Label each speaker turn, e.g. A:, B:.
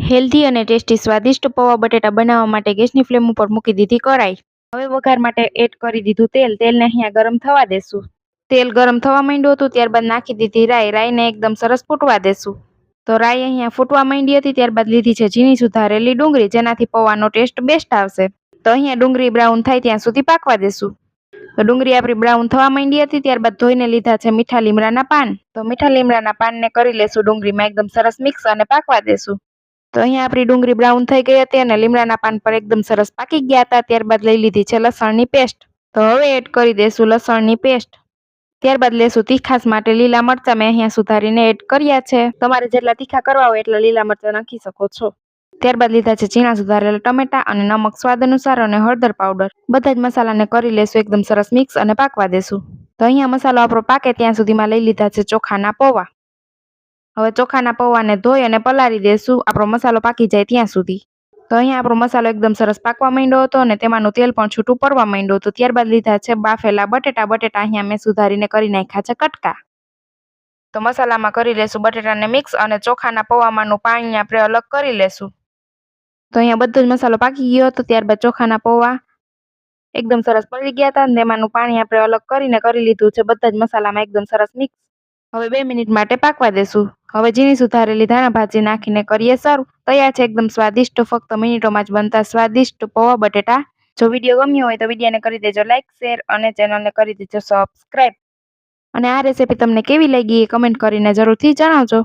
A: Healthy અને tasty સ્વાદિષ્ટ પૌવા બટેટા બનાવવા માટે ગેસની ફ્લેમ ઉપર મૂકી દીધી કઢાઈ. હવે વઘાર માટે એડ કરી દીધું તેલ. તેલને અહીંયા ગરમ થવા દેશું. તેલ ગરમ થવા માંડ્યું હતું ત્યારબાદ નાખી દીધી રાઈ. રાઈને એકદમ સરસ ફૂટવા દેશું. તો રાઈ અહીંયા ફૂટવા માંડી હતી ત્યારબાદ લીધી છે ઝીણી સુધારેલી ડુંગળી, જેનાથી પૌવાનો ટેસ્ટ બેસ્ટ આવશે. તો અહીંયા ડુંગળી બ્રાઉન થાય ત્યાં સુધી પાકવા દેશું. તો ડુંગળી આપણી બ્રાઉન થવા માંડી હતી ત્યારબાદ ધોઈને લીધા છે મીઠા લીમડાના પાન. તો મીઠા લીમડાના પાનને કરી લેશું ડુંગળીમાં એકદમ સરસ મિક્સ અને પાકવા દેશું. તો અહીંયા આપણી ડુંગળી બ્રાઉન થઈ ગઈ હતી અને લીમડાના પાન પર એકદમ સરસ પાકી ગયા હતા. ત્યારબાદ લઈ લીધી છે લસણની પેસ્ટ. તો હવે એડ કરી દઈશું લસણની પેસ્ટ. ત્યારબાદ લેશું તીખાસ માટે લીલા મરચાં. મેં અહીંયા સુધારીને એડ કર્યા છે. તમારે જેટલા તીખા કરવા હોય એટલા લીલા મરચાં નાખી શકો છો. ત્યારબાદ લીધા છે ઝીણા સુધારેલા ટમેટા અને નમક સ્વાદ અનુસાર અને હળદર પાવડર. બધા જ મસાલાને કરી લેશું એકદમ સરસ મિક્સ અને પાકવા દેશું. તો અહીંયા મસાલો આપણો પાકે ત્યાં સુધીમાં લઈ લીધા છે ચોખાના પૌવા. હવે ચોખાના પૌવાને ધોઈ અને પલાળી દેશું આપણો મસાલો પાકી જાય ત્યાં સુધી. તો અહીંયા આપણો મસાલો એકદમ સરસ પાકવા માંડ્યો હતો અને તેમાંનું તેલ પણ છૂટું પડવા માંડ્યું હતું. ત્યારબાદ લીધા છે બાફેલા બટેટા. બટેટા અહીંયા મેં સુધારીને કરી નાખ્યા છે કટકા. તો મસાલામાં કરી લેશું બટેટાને મિક્સ અને ચોખાના પૌવામાંનું પાણી આપણે અલગ કરી લેશું. તો અહીંયા બધો જ મસાલો પાકી ગયો હતો. ત્યારબાદ ચોખાના પૌવા એકદમ સરસ પડી ગયા હતા. તેમાંનું પાણી આપણે અલગ કરીને કરી લીધું છે બધા જ મસાલામાં એકદમ સરસ મિક્સ. હવે 2 મિનિટ માટે પાકવા દેશું. હવે ઝીણી સુધારેલી ધાણા ભાજી નાખીને કરીએ સર્વ. તૈયાર છે એકદમ સ્વાદિષ્ટ, ફક્ત મિનિટોમાં જ બનતા સ્વાદિષ્ટ પૌવા બટેટા. જો વિડીયો ગમ્યો હોય તો વિડીયોને કરી દેજો લાઇક, શેર અને ચેનલને કરી દેજો સબસ્ક્રાઇબ. અને આ રેસીપી તમને કેવી લાગી એ કમેન્ટ કરીને જરૂરથી જણાવજો.